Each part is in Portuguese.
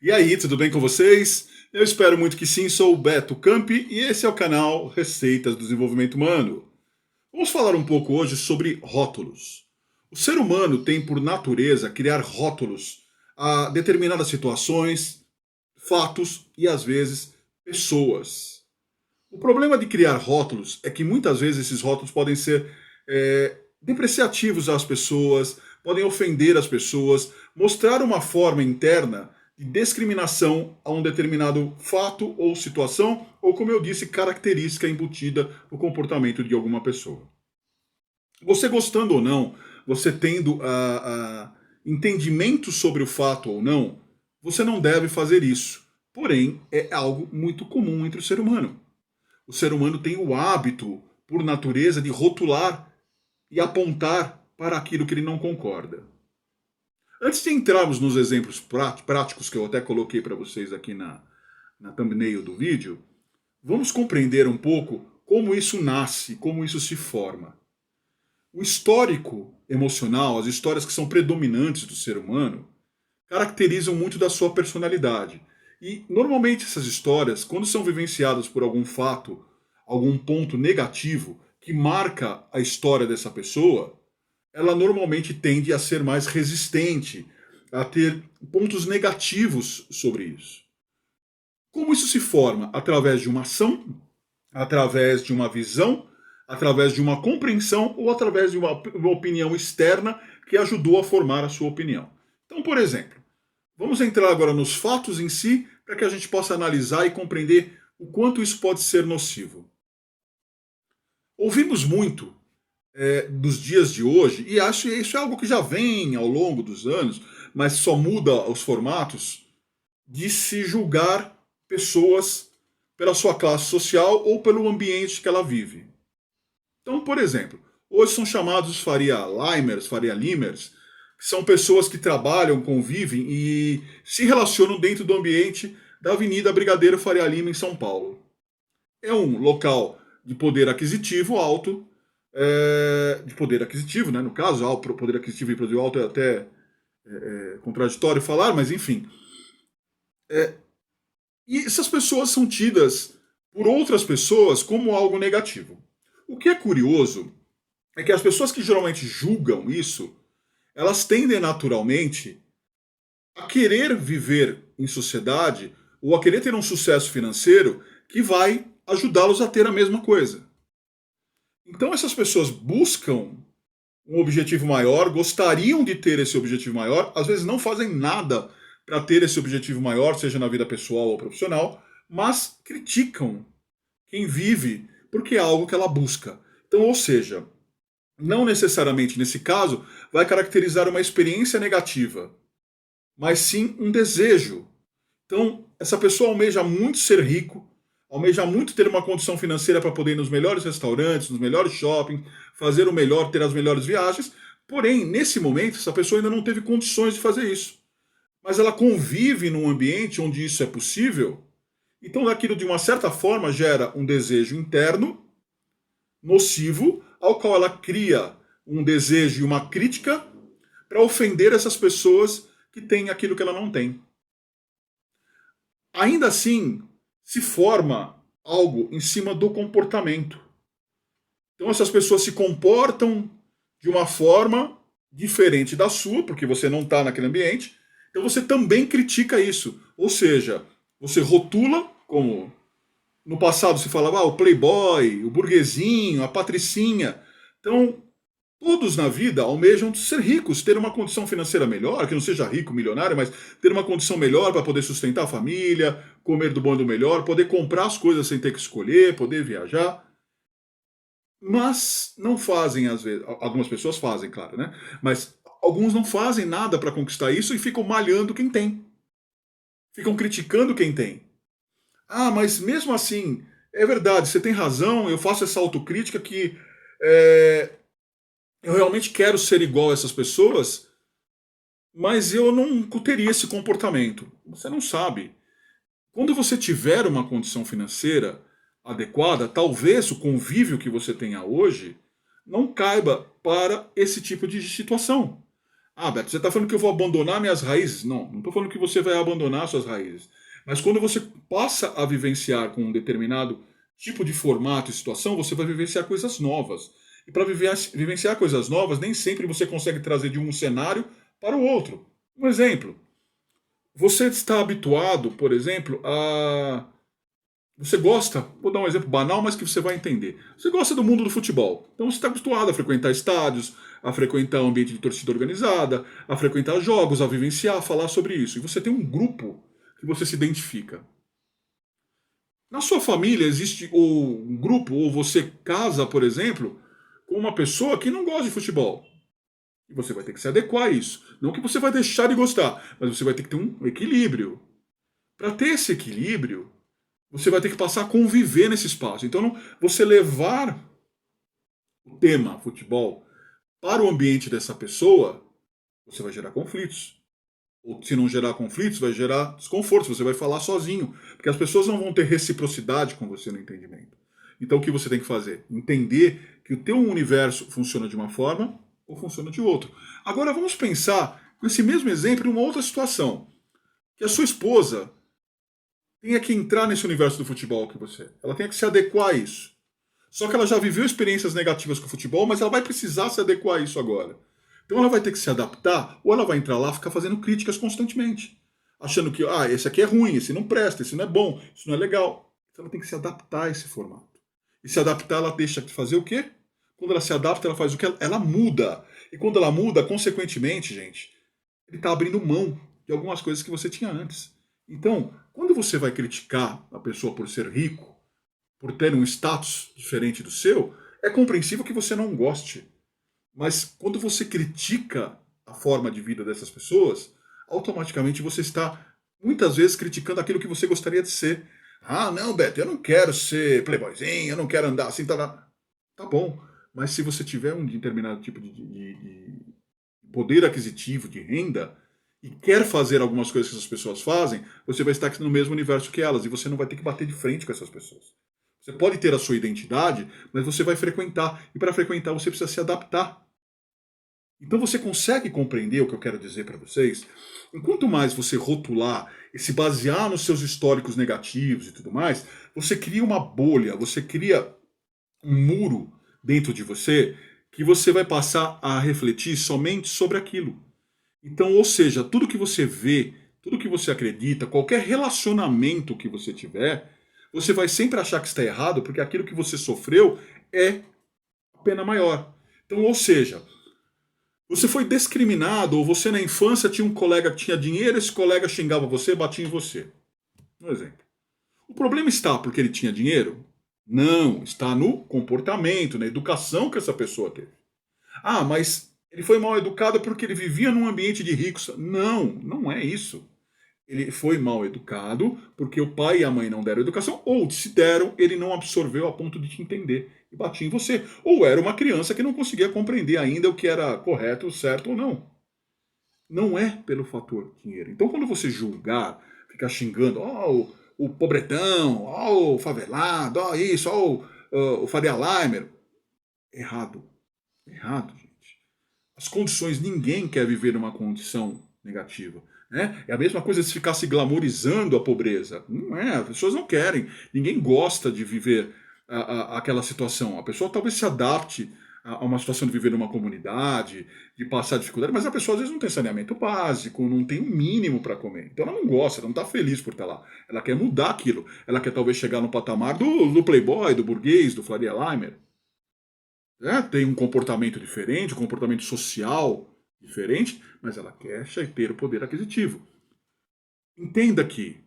E aí, tudo bem com vocês? Eu espero muito que sim, sou o Beto Campi e esse é o canal Receitas do Desenvolvimento Humano. Vamos falar um pouco hoje sobre rótulos. O ser humano tem por natureza criar rótulos a determinadas situações, fatos e às vezes pessoas. O problema de criar rótulos é que muitas vezes esses rótulos podem ser depreciativos às pessoas, podem ofender as pessoas, mostrar uma forma interna de discriminação a um determinado fato ou situação, ou, como eu disse, característica embutida no comportamento de alguma pessoa. Você gostando ou não, você tendo entendimento sobre o fato ou não, você não deve fazer isso. Porém, é algo muito comum entre o ser humano. O ser humano tem o hábito, por natureza, de rotular e apontar para aquilo que ele não concorda. Antes de entrarmos nos exemplos práticos que eu até coloquei para vocês aqui na thumbnail do vídeo, vamos compreender um pouco como isso nasce, como isso se forma. O histórico emocional, as histórias que são predominantes do ser humano, caracterizam muito da sua personalidade. E normalmente essas histórias, quando são vivenciadas por algum fato, algum ponto negativo que marca a história dessa pessoa, ela normalmente tende a ser mais resistente, a ter pontos negativos sobre isso. Como isso se forma? Através de uma ação, através de uma visão, através de uma compreensão ou através de uma opinião externa que ajudou a formar a sua opinião. Então, por exemplo, vamos entrar agora nos fatos em si para que a gente possa analisar e compreender o quanto isso pode ser nocivo. Ouvimos muito dos dias de hoje, e acho que isso é algo que já vem ao longo dos anos, mas só muda os formatos, de se julgar pessoas pela sua classe social ou pelo ambiente que ela vive. Então, por exemplo, hoje são chamados os Faria Limers, que são pessoas que trabalham, convivem e se relacionam dentro do ambiente da Avenida Brigadeiro Faria Lima, em São Paulo. É um local de poder aquisitivo alto, de poder aquisitivo, né? No caso, poder aquisitivo e poder alto é até contraditório falar, mas enfim. E essas pessoas são tidas por outras pessoas como algo negativo. O que é curioso é que as pessoas que geralmente julgam isso, elas tendem naturalmente a querer viver em sociedade ou a querer ter um sucesso financeiro que vai ajudá-los a ter a mesma coisa. Então essas pessoas buscam um objetivo maior, gostariam de ter esse objetivo maior, às vezes não fazem nada para ter esse objetivo maior, seja na vida pessoal ou profissional, mas criticam quem vive porque é algo que ela busca. Então, ou seja, não necessariamente nesse caso vai caracterizar uma experiência negativa, mas sim um desejo. Então, essa pessoa almeja muito ser rico, almeja muito ter uma condição financeira para poder ir nos melhores restaurantes, nos melhores shoppings, fazer o melhor, ter as melhores viagens. Porém, nesse momento, essa pessoa ainda não teve condições de fazer isso. Mas ela convive num ambiente onde isso é possível. Então, aquilo de uma certa forma gera um desejo interno, nocivo, ao qual ela cria um desejo e uma crítica para ofender essas pessoas que têm aquilo que ela não tem. Ainda assim, se forma algo em cima do comportamento. Então essas pessoas se comportam de uma forma diferente da sua, porque você não está naquele ambiente, então você também critica isso. Ou seja, você rotula, como no passado se falava, o playboy, o burguesinho, a patricinha. Então, todos na vida almejam ser ricos, ter uma condição financeira melhor, que não seja rico, milionário, mas ter uma condição melhor para poder sustentar a família, comer do bom e do melhor, poder comprar as coisas sem ter que escolher, poder viajar. Mas não fazem, às vezes, algumas pessoas fazem, claro, né? Mas alguns não fazem nada para conquistar isso e ficam malhando quem tem. Ficam criticando quem tem. Ah, mas mesmo assim, é verdade, você tem razão, eu faço essa autocrítica que eu realmente quero ser igual a essas pessoas, mas eu não teria esse comportamento. Você não sabe. Quando você tiver uma condição financeira adequada, talvez o convívio que você tenha hoje não caiba para esse tipo de situação. Ah, Beto, você está falando que eu vou abandonar minhas raízes? Não, não estou falando que você vai abandonar suas raízes. Mas quando você passa a vivenciar com um determinado tipo de formato e situação, você vai vivenciar coisas novas. E para vivenciar coisas novas, nem sempre você consegue trazer de um cenário para o outro. Um exemplo, você está habituado, por exemplo, a você gosta, vou dar um exemplo banal, mas que você vai entender. Você gosta do mundo do futebol. Então você está habituado a frequentar estádios, a frequentar um ambiente de torcida organizada, a frequentar jogos, a vivenciar, a falar sobre isso. E você tem um grupo que você se identifica. Na sua família existe ou um grupo, ou você casa, por exemplo, com uma pessoa que não gosta de futebol. E você vai ter que se adequar a isso. Não que você vai deixar de gostar, mas você vai ter que ter um equilíbrio. Para ter esse equilíbrio, você vai ter que passar a conviver nesse espaço. Então, você levar o tema futebol para o ambiente dessa pessoa, você vai gerar conflitos. Ou se não gerar conflitos, vai gerar desconforto. Você vai falar sozinho. Porque as pessoas não vão ter reciprocidade com você no entendimento. Então, o que você tem que fazer? Entender que o teu universo funciona de uma forma ou funciona de outra. Agora, vamos pensar com esse mesmo exemplo em uma outra situação. Que a sua esposa tenha que entrar nesse universo do futebol que você é. Ela tenha que se adequar a isso. Só que ela já viveu experiências negativas com o futebol, mas ela vai precisar se adequar a isso agora. Então ela vai ter que se adaptar, ou ela vai entrar lá e ficar fazendo críticas constantemente. Achando que, esse aqui é ruim, esse não presta, esse não é bom, isso não é legal. Então ela tem que se adaptar a esse formato. E se adaptar, ela deixa de fazer o quê? Quando ela se adapta, ela faz o quê? Ela muda. E quando ela muda, consequentemente, gente, ele está abrindo mão de algumas coisas que você tinha antes. Então, quando você vai criticar a pessoa por ser rico, por ter um status diferente do seu, é compreensível que você não goste. Mas quando você critica a forma de vida dessas pessoas, automaticamente você está muitas vezes criticando aquilo que você gostaria de ser. Ah, não, Beto, eu não quero ser playboyzinho, eu não quero andar assim, tá, tá bom. Mas se você tiver um determinado tipo de poder aquisitivo, de renda, e quer fazer algumas coisas que essas pessoas fazem, você vai estar aqui no mesmo universo que elas e você não vai ter que bater de frente com essas pessoas. Você pode ter a sua identidade, mas você vai frequentar. E para frequentar você precisa se adaptar. Então você consegue compreender o que eu quero dizer para vocês? Enquanto mais você rotular e se basear nos seus históricos negativos e tudo mais, você cria uma bolha, você cria um muro dentro de você que você vai passar a refletir somente sobre aquilo. Então, ou seja, tudo que você vê, tudo que você acredita, qualquer relacionamento que você tiver, você vai sempre achar que está errado porque aquilo que você sofreu é a pena maior. Então, ou seja, você foi discriminado ou você na infância tinha um colega que tinha dinheiro, esse colega xingava você, batia em você. Um exemplo. O problema está porque ele tinha dinheiro? Não, está no comportamento, na educação que essa pessoa teve. Ah, mas ele foi mal educado porque ele vivia num ambiente de ricos. Não, não é isso. Ele foi mal educado porque o pai e a mãe não deram educação, ou se deram, ele não absorveu a ponto de te entender e batia em você. Ou era uma criança que não conseguia compreender ainda o que era correto, certo ou não. Não é pelo fator dinheiro. Então, quando você julgar, ficar xingando, o pobretão, o favelado, isso, o Faria Limer, errado. Errado, gente. As condições, ninguém quer viver numa condição negativa. Né? É a mesma coisa se ficar se glamorizando a pobreza. Não é, as pessoas não querem. Ninguém gosta de viver aquela situação. A pessoa talvez se adapte a uma situação de viver numa comunidade, de passar dificuldade, mas a pessoa às vezes não tem saneamento básico, não tem o um mínimo para comer. Então ela não gosta, ela não está feliz por estar lá. Ela quer mudar aquilo. Ela quer talvez chegar no patamar do playboy, do burguês, do Faria Limer. Tem um comportamento diferente, um comportamento social diferente, mas ela quer ter o poder aquisitivo. Entenda que,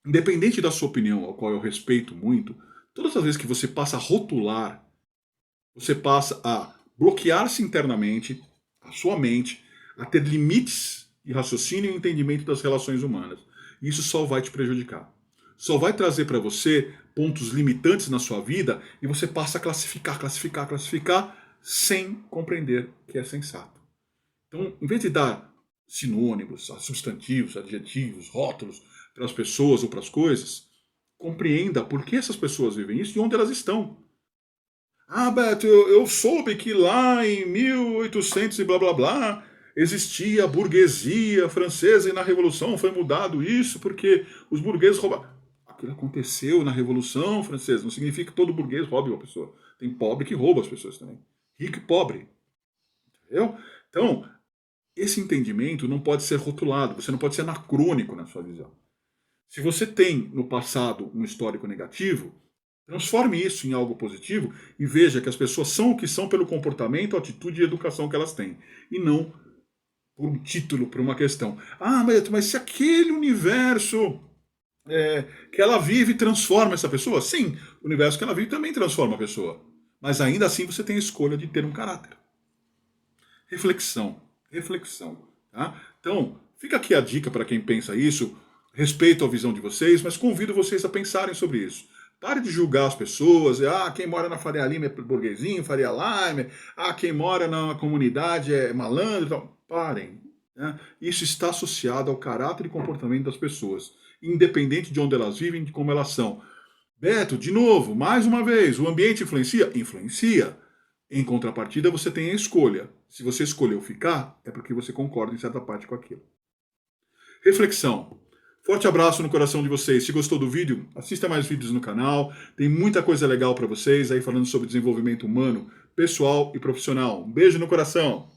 independente da sua opinião, ao qual eu respeito muito, todas as vezes que você passa a rotular, você passa a bloquear-se internamente, a sua mente, a ter limites de raciocínio e entendimento das relações humanas. Isso só vai te prejudicar. Só vai trazer para você pontos limitantes na sua vida e você passa a classificar sem compreender que é sensato. Então, em vez de dar sinônimos, substantivos, adjetivos, rótulos para as pessoas ou para as coisas, compreenda por que essas pessoas vivem isso e onde elas estão. Ah, Beto, eu soube que lá em 1800 e blá blá blá, existia a burguesia francesa e na Revolução foi mudado isso porque os burgueses roubaram. Aquilo aconteceu na Revolução Francesa, não significa que todo burguês roube uma pessoa. Tem pobre que rouba as pessoas também. Rico e pobre. Entendeu? Então, esse entendimento não pode ser rotulado, você não pode ser anacrônico na sua visão. Se você tem no passado um histórico negativo, transforme isso em algo positivo e veja que as pessoas são o que são pelo comportamento, atitude e educação que elas têm. E não por um título, por uma questão. Ah, mas se aquele universo que ela vive transforma essa pessoa? Sim, o universo que ela vive também transforma a pessoa. Mas ainda assim você tem a escolha de ter um caráter. Reflexão. Reflexão. Tá? Então, fica aqui a dica para quem pensa isso. Respeito a visão de vocês, mas convido vocês a pensarem sobre isso. Pare de julgar as pessoas. Quem mora na Faria Lima é burguesinho, Faria Lime. Quem mora na comunidade é malandro. Então, parem. Né? Isso está associado ao caráter e comportamento das pessoas, independente de onde elas vivem e de como elas são. Beto, de novo, mais uma vez, o ambiente influencia? Influencia. Em contrapartida, você tem a escolha. Se você escolheu ficar, é porque você concorda em certa parte com aquilo. Reflexão. Forte abraço no coração de vocês. Se gostou do vídeo, assista mais vídeos no canal. Tem muita coisa legal para vocês aí falando sobre desenvolvimento humano, pessoal e profissional. Um beijo no coração.